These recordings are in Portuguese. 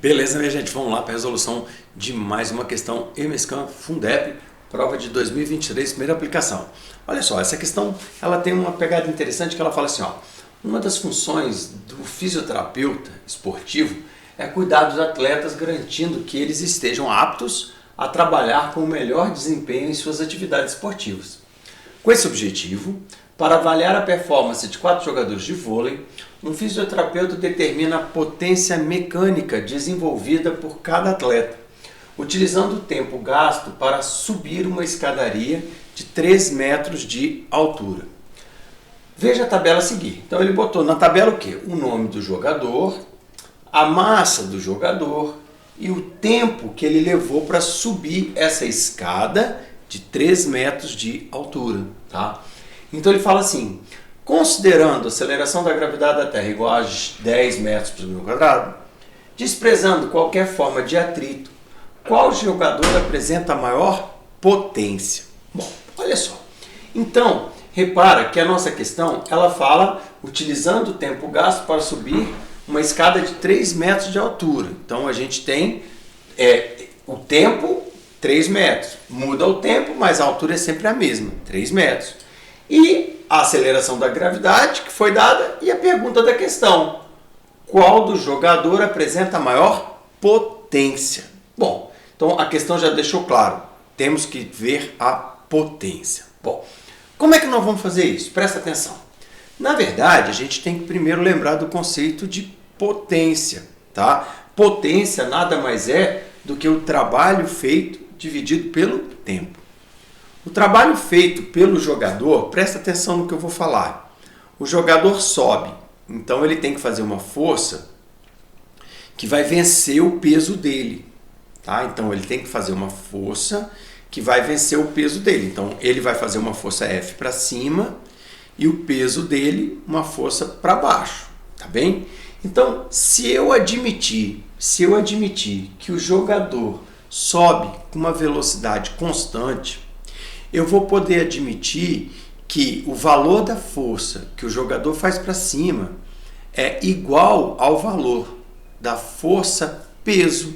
Beleza, minha gente? Vamos lá para a resolução de mais uma questão EMESCAN Fundep, prova de 2023, primeira aplicação. Olha só, essa questão ela tem uma pegada interessante que ela fala assim, ó, uma das funções do fisioterapeuta esportivo é cuidar dos atletas garantindo que eles estejam aptos a trabalhar com o melhor desempenho em suas atividades esportivas. Com esse objetivo, para avaliar a performance de 4 jogadores de vôlei, um fisioterapeuta determina a potência mecânica desenvolvida por cada atleta, utilizando o tempo gasto para subir uma escadaria de 3 metros de altura. Veja a tabela a seguir. Então ele botou na tabela o quê? O nome do jogador, a massa do jogador e o tempo que ele levou para subir essa escada de 3 metros de altura. Tá? Então ele fala assim, considerando a aceleração da gravidade da Terra igual a 10 metros por segundo quadrado, desprezando qualquer forma de atrito, qual jogador apresenta a maior potência? Bom, olha só. Então, repara que a nossa questão, ela fala utilizando o tempo gasto para subir uma escada de 3 metros de altura. Então a gente tem o tempo, 3 metros. Muda o tempo, mas a altura é sempre a mesma, 3 metros. E a aceleração da gravidade que foi dada e a pergunta da questão. Qual do jogador apresenta a maior potência? Bom, então a questão já deixou claro. Temos que ver a potência. Bom, como é que nós vamos fazer isso? Presta atenção. Na verdade, a gente tem que primeiro lembrar do conceito de potência. Tá? Potência nada mais é do que o trabalho feito dividido pelo tempo. O trabalho feito pelo jogador, presta atenção no que eu vou falar. O jogador sobe, então ele tem que fazer uma força que vai vencer o peso dele. Tá? Então ele tem que fazer uma força que vai vencer o peso dele. Então ele vai fazer uma força F para cima e o peso dele uma força para baixo. Tá bem? Então se eu admitir que o jogador sobe com uma velocidade constante, eu vou poder admitir que o valor da força que o jogador faz para cima é igual ao valor da força peso.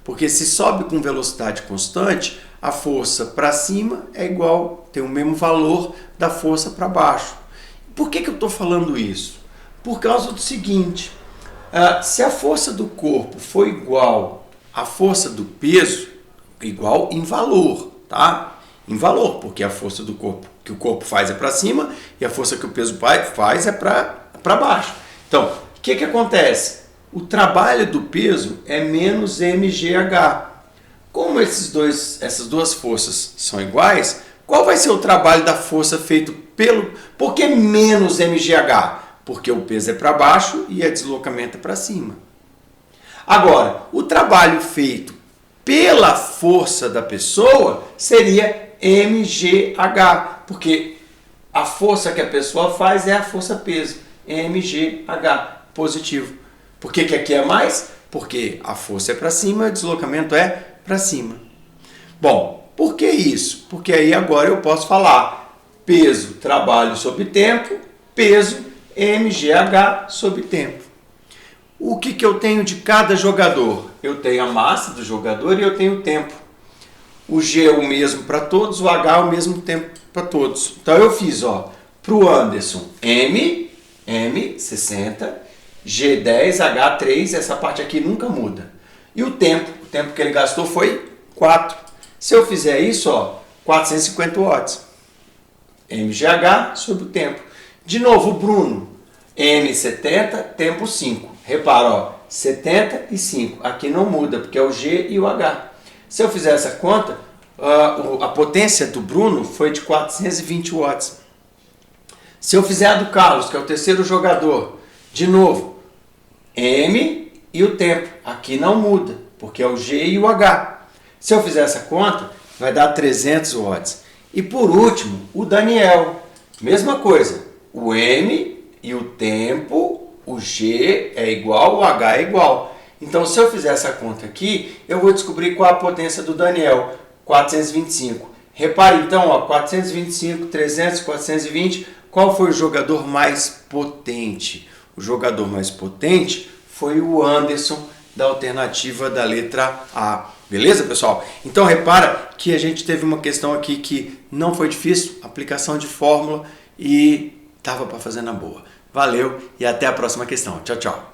Porque se sobe com velocidade constante, a força para cima é igual, tem o mesmo valor da força para baixo. Por que eu estou falando isso? Por causa do seguinte, se a força do corpo for igual à força do peso, igual em valor, tá? Em valor, porque a força do corpo que o corpo faz é para cima e a força que o peso faz é para baixo. Então, o que acontece? O trabalho do peso é menos mgh. Como essas duas forças são iguais, qual vai ser o trabalho da força feito pelo... Por que menos mgh? Porque o peso é para baixo e o deslocamento é para cima. Agora, o trabalho feito pela força da pessoa seria mgh, porque a força que a pessoa faz é a força peso, mgh, positivo. Por que aqui é mais? Porque a força é para cima e o deslocamento é para cima. Bom, por que isso? Porque aí agora eu posso falar peso, trabalho sobre tempo, peso, mgh sobre tempo. O que eu tenho de cada jogador? Eu tenho a massa do jogador e eu tenho o tempo. O G é o mesmo para todos, o H é o mesmo tempo para todos. Então eu fiz, para o Anderson, M 60, G 10, H 3, essa parte aqui nunca muda. E o tempo que ele gastou foi 4. Se eu fizer isso, 450 watts. mgh sobre o tempo. De novo, o Bruno, M 70, tempo 5. Repara, 70 e 5. Aqui não muda, porque é o G e o H. Se eu fizer essa conta, a potência do Bruno foi de 420 watts. Se eu fizer a do Carlos, que é o terceiro jogador, de novo, M e o tempo. Aqui não muda, porque é o G e o H. Se eu fizer essa conta, vai dar 300 watts. E por último, o Daniel. Mesma coisa, o M e o tempo, o G é igual, o H é igual. Então, se eu fizer essa conta aqui, eu vou descobrir qual a potência do Daniel, 425. Repare então, 425, 300, 420, qual foi o jogador mais potente? O jogador mais potente foi o Anderson, da alternativa da letra A. Beleza, pessoal? Então repara que a gente teve uma questão aqui que não foi difícil, aplicação de fórmula e estava para fazer na boa. Valeu e até a próxima questão. Tchau, tchau.